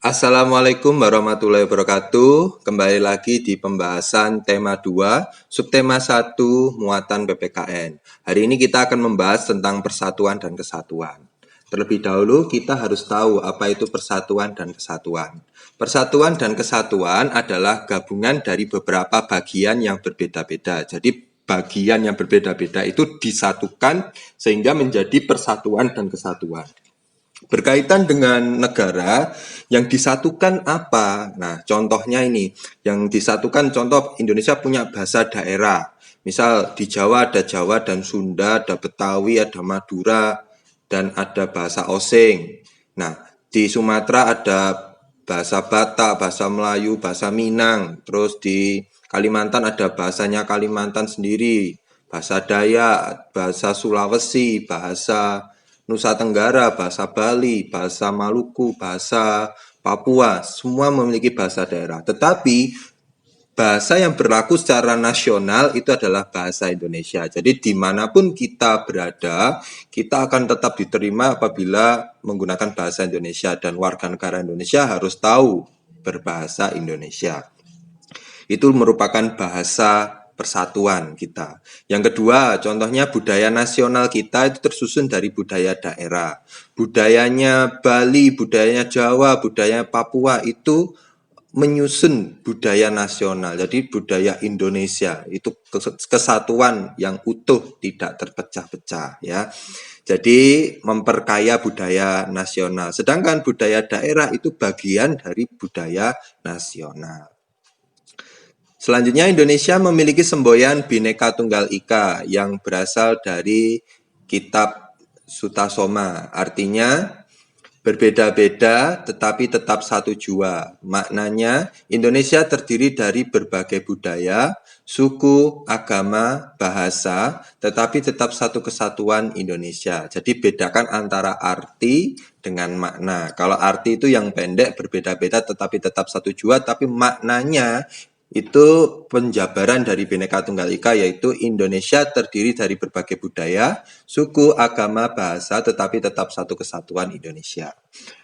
Assalamualaikum warahmatullahi wabarakatuh. Kembali lagi di pembahasan tema 2, subtema 1, muatan PPKN. Hari ini kita akan membahas tentang persatuan dan kesatuan. Terlebih dahulu kita harus tahu apa itu persatuan dan kesatuan. Persatuan dan kesatuan adalah gabungan dari beberapa bagian yang berbeda-beda. Jadi bagian yang berbeda-beda itu disatukan sehingga menjadi persatuan dan kesatuan. Berkaitan dengan negara, yang disatukan apa? Nah, contohnya ini, yang disatukan contoh Indonesia punya bahasa daerah. Misal di Jawa ada Jawa dan Sunda, ada Betawi, ada Madura, dan ada bahasa Osing. Nah, di Sumatera ada bahasa Batak, bahasa Melayu, bahasa Minang. Terus di Kalimantan ada bahasanya Kalimantan sendiri, bahasa Dayak, bahasa Sulawesi, bahasa Nusa Tenggara, bahasa Bali, bahasa Maluku, bahasa Papua, semua memiliki bahasa daerah. Tetapi bahasa yang berlaku secara nasional itu adalah bahasa Indonesia. Jadi dimanapun kita berada, kita akan tetap diterima apabila menggunakan bahasa Indonesia. Dan warga negara Indonesia harus tahu berbahasa Indonesia. Itu merupakan bahasa persatuan kita. Yang kedua, contohnya budaya nasional kita itu tersusun dari budaya daerah. Budayanya Bali, budayanya Jawa, budaya Papua itu menyusun budaya nasional. Jadi budaya Indonesia itu kesatuan yang utuh, tidak terpecah-pecah ya. Jadi memperkaya budaya nasional. Sedangkan budaya daerah itu bagian dari budaya nasional. Selanjutnya, Indonesia memiliki semboyan Bhinneka Tunggal Ika yang berasal dari kitab Sutasoma. Artinya, berbeda-beda tetapi tetap satu jua. Maknanya, Indonesia terdiri dari berbagai budaya, suku, agama, bahasa, tetapi tetap satu kesatuan Indonesia. Jadi bedakan antara arti dengan makna. Kalau arti itu yang pendek, berbeda-beda tetapi tetap satu jua, tapi maknanya itu penjabaran dari Bhinneka Tunggal Ika, yaitu Indonesia terdiri dari berbagai budaya, suku, agama, bahasa, tetapi tetap satu kesatuan Indonesia.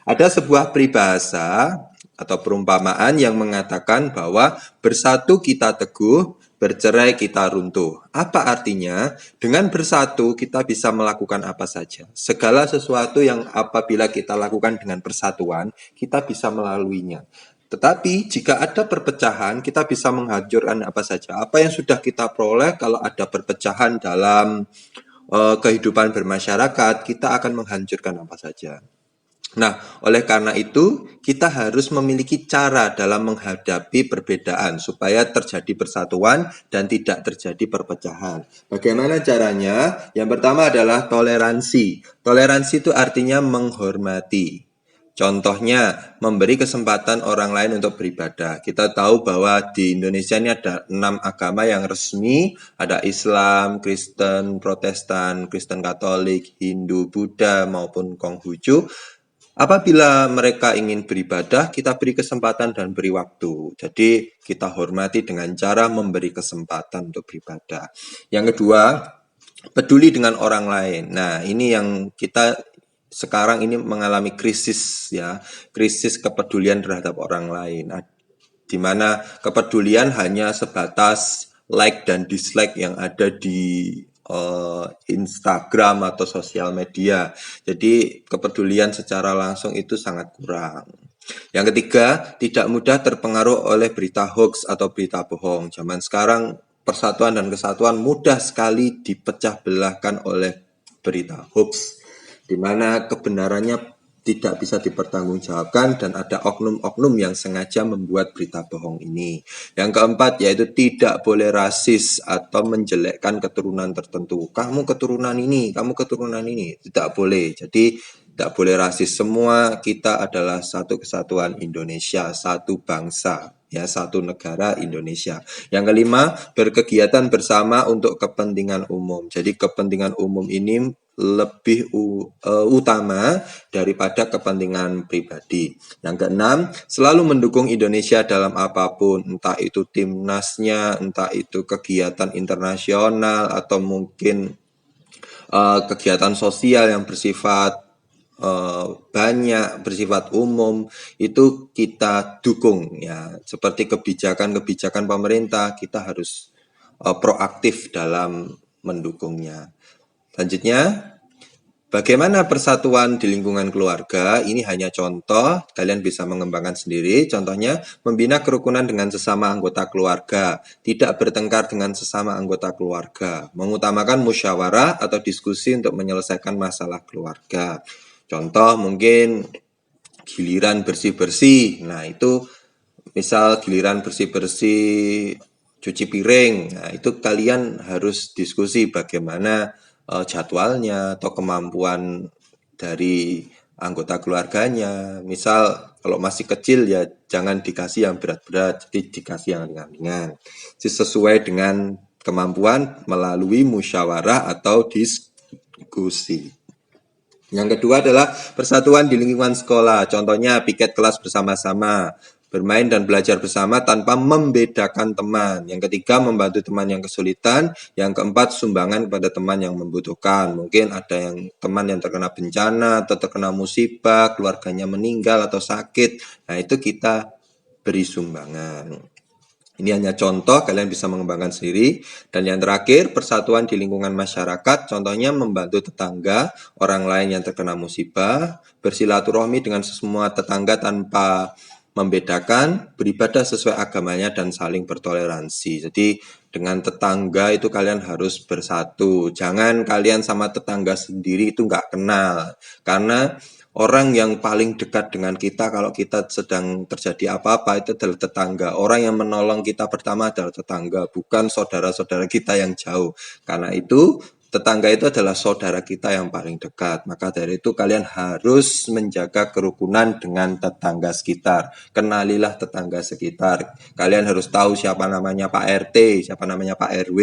Ada sebuah peribahasa atau perumpamaan yang mengatakan bahwa bersatu kita teguh, bercerai kita runtuh. Apa artinya? Dengan bersatu kita bisa melakukan apa saja. Segala sesuatu yang apabila kita lakukan dengan persatuan, kita bisa melaluinya. Tetapi jika ada perpecahan, kita bisa menghancurkan apa saja. Apa yang sudah kita peroleh kalau ada perpecahan dalam kehidupan bermasyarakat, kita akan menghancurkan apa saja. Nah, oleh karena itu, kita harus memiliki cara dalam menghadapi perbedaan supaya terjadi persatuan dan tidak terjadi perpecahan. Bagaimana caranya? Yang pertama adalah toleransi. Toleransi itu artinya menghormati. Contohnya, memberi kesempatan orang lain untuk beribadah. Kita tahu bahwa di Indonesia ini ada 6 agama yang resmi, ada Islam, Kristen, Protestan, Kristen Katolik, Hindu, Buddha, maupun Konghucu. Apabila mereka ingin beribadah, kita beri kesempatan dan beri waktu. Jadi, kita hormati dengan cara memberi kesempatan untuk beribadah. Yang kedua, peduli dengan orang lain. Nah, ini yang kita sekarang ini mengalami krisis ya, krisis kepedulian terhadap orang lain, di mana kepedulian hanya sebatas like dan dislike yang ada di Instagram atau sosial media. Jadi kepedulian secara langsung itu sangat kurang. Yang ketiga, tidak mudah terpengaruh oleh berita hoax atau berita bohong. Zaman sekarang persatuan dan kesatuan mudah sekali dipecah belahkan oleh berita hoax, di mana kebenarannya tidak bisa dipertanggungjawabkan dan ada oknum-oknum yang sengaja membuat berita bohong ini. Yang keempat yaitu tidak boleh rasis atau menjelekkan keturunan tertentu. Kamu keturunan ini, kamu keturunan ini, tidak boleh. Jadi tidak boleh rasis. Semua kita adalah satu kesatuan Indonesia, satu bangsa, ya, satu negara Indonesia. Yang kelima, berkegiatan bersama untuk kepentingan umum. Jadi kepentingan umum ini lebih utama daripada kepentingan pribadi. Yang keenam, selalu mendukung Indonesia dalam apapun, entah itu timnasnya, entah itu kegiatan internasional, atau mungkin kegiatan sosial yang bersifat banyak, bersifat umum, itu kita dukung ya. Seperti kebijakan-kebijakan pemerintah, kita harus proaktif dalam mendukungnya. Selanjutnya, bagaimana persatuan di lingkungan keluarga? Ini hanya contoh, kalian bisa mengembangkan sendiri. Contohnya, membina kerukunan dengan sesama anggota keluarga, tidak bertengkar dengan sesama anggota keluarga, mengutamakan musyawarah atau diskusi untuk menyelesaikan masalah keluarga. Contoh mungkin giliran bersih-bersih. Nah, itu misal giliran bersih-bersih cuci piring. Nah, itu kalian harus diskusi bagaimana jadwalnya atau kemampuan dari anggota keluarganya. Misal kalau masih kecil ya jangan dikasih yang berat-berat, jadi dikasih yang ringan-ringan. Sesuai dengan kemampuan melalui musyawarah atau diskusi. Yang kedua adalah persatuan di lingkungan sekolah. Contohnya piket kelas bersama-sama, bermain dan belajar bersama tanpa membedakan teman. Yang ketiga, membantu teman yang kesulitan. Yang keempat, sumbangan kepada teman yang membutuhkan. Mungkin ada yang teman yang terkena bencana atau terkena musibah, keluarganya meninggal atau sakit. Nah, itu kita beri sumbangan. Ini hanya contoh, kalian bisa mengembangkan sendiri. Dan yang terakhir, persatuan di lingkungan masyarakat, contohnya membantu tetangga, orang lain yang terkena musibah, bersilaturahmi dengan semua tetangga tanpa membedakan, beribadah sesuai agamanya, dan saling bertoleransi. Jadi dengan tetangga itu kalian harus bersatu. Jangan kalian sama tetangga sendiri itu nggak kenal. Karena orang yang paling dekat dengan kita kalau kita sedang terjadi apa-apa itu adalah tetangga. Orang yang menolong kita pertama adalah tetangga, bukan saudara-saudara kita yang jauh. Karena itu, tetangga itu adalah saudara kita yang paling dekat. Maka dari itu kalian harus menjaga kerukunan dengan tetangga sekitar. Kenalilah tetangga sekitar. Kalian harus tahu siapa namanya Pak RT, siapa namanya Pak RW,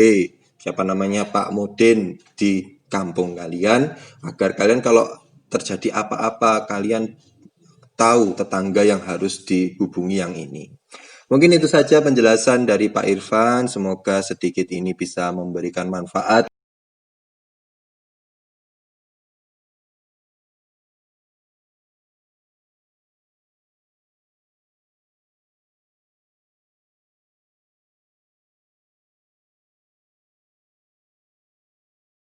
siapa namanya Pak Mudin di kampung kalian, agar kalian kalau terjadi apa-apa, kalian tahu tetangga yang harus dihubungi yang ini. Mungkin itu saja penjelasan dari Pak Irfan. Semoga sedikit ini bisa memberikan manfaat.